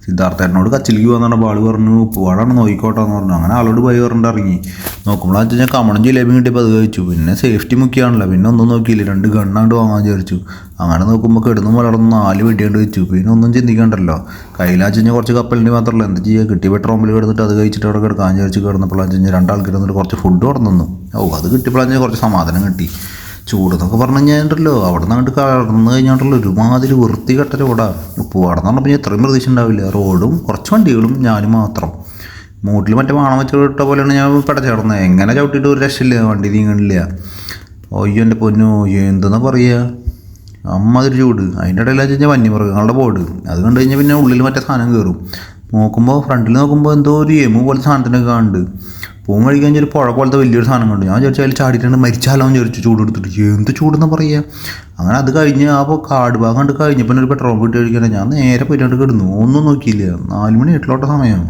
സിദ്ധാർത്ഥേട്ടനോട് കച്ചിലേക്ക് പോകുന്ന ആൾ പറഞ്ഞു ഉപ്പുപാടാണ് നോക്കിക്കോട്ടെ എന്ന് പറഞ്ഞു. അങ്ങനെ ആളോട് പോയി പറഞ്ഞിട്ട് ഇറങ്ങി. നോക്കുമ്പോഴാന്ന് വെച്ച് കഴിഞ്ഞാൽ കമണും ജിലേബിയും കിട്ടിയപ്പോൾ അത് കഴിച്ചു. പിന്നെ സേഫ്റ്റി മുഖ്യമാണല്ലോ, പിന്നെ ഒന്നും നോക്കിയില്ല, 2 ഗണ്ണാണ്ട് വാങ്ങാൻ വിചാരിച്ചു. അങ്ങനെ നോക്കുമ്പോൾ കിടന്നു വളർന്ന് 4 വെടിയാണ്ട് വെച്ചു. പിന്നെ ഒന്നും ചിന്തിക്കണ്ടല്ലോ. കയ്യിലാച്ച് കഴിഞ്ഞാൽ കുറച്ച് കപ്പലിൻ്റെ മാത്രമല്ല, എന്ത് ചെയ്യുക, കിട്ടിയ പെട്രോമ്പിൽ കിടന്നിട്ട് അത് കഴിച്ചിട്ട് അവിടെ കിടക്കാൻ വിചാരിച്ച് കിടന്നപ്പോഴാന്ന് വെച്ച് കഴിഞ്ഞാൽ 2 ആൾക്കാർ വന്നിട്ട് കുറച്ച് ഫുഡ് കൊടുന്നു. അത് കിട്ടിയപ്പോഴാന്ന് കുറച്ച് സമാധാനം കിട്ടി. ചൂടെന്നൊക്കെ പറഞ്ഞു കഴിഞ്ഞാൽ അവിടെ നിന്ന് അങ്ങോട്ട് കടന്നു കഴിഞ്ഞാൽ ഒരുമാതിരി വൃത്തി കെട്ട ചൂടാണ്. ഉപ്പുപാടെന്ന് പറഞ്ഞപ്പോൾ ഞാൻ ഇത്രയും പ്രതീക്ഷ ഉണ്ടാവില്ല. റോഡും കുറച്ച് വണ്ടികളും ഞാനും മാത്രം. മൂട്ടിൽ മറ്റേ വാണം വെച്ച് ഇട്ട പോലെയാണ് ഞാൻ പടച്ചേർന്നത്. എങ്ങനെ ചവിട്ടിയിട്ട് ഒരു രക്ഷയില്ല, വണ്ടി നീങ്ങണില്ല. അയ്യോ എൻ്റെ പൊന്നു, എന്തെന്നാ പറയുക, അമ്മാതിരി ചൂട്. അതിൻ്റെ ഇടയിൽ വെച്ച് കഴിഞ്ഞാൽ വന്യമൃഗങ്ങളുടെ ബോർഡ് അത് കണ്ടു കഴിഞ്ഞാൽ പിന്നെ ഉള്ളിൽ മറ്റേ സാധനം കയറും. നോക്കുമ്പോൾ ഫ്രണ്ടിൽ നോക്കുമ്പോൾ എന്തോ ഒരു എമു പോലത്തെ സാധനത്തിനൊക്കെ കാണുന്നുണ്ട്. പൂവും കഴിക്കാൻ ഒരു പുഴ പോലത്തെ വലിയൊരു സാധനം കണ്ടു. ഞാൻ വിചാരിച്ചു അതിൽ ചാടിയിട്ടുണ്ട് മരിച്ചാലോ എന്ന് വിചാരിച്ചു. ചൂട് എടുത്തിട്ട് എന്ത് ചൂടെന്ന് പറയുക. അങ്ങനെ അത് കഴിഞ്ഞ് അപ്പോൾ കാട് ഭാഗം കണ്ട് കഴിഞ്ഞപ്പോൾ ഒരു പെട്രോൾ കിട്ടി കഴിക്കാൻ ഞാൻ നേരെ പോയിട്ട് കിടന്നു. ഒന്നും നോക്കിയില്ല. 4 മണി 8 സമയം.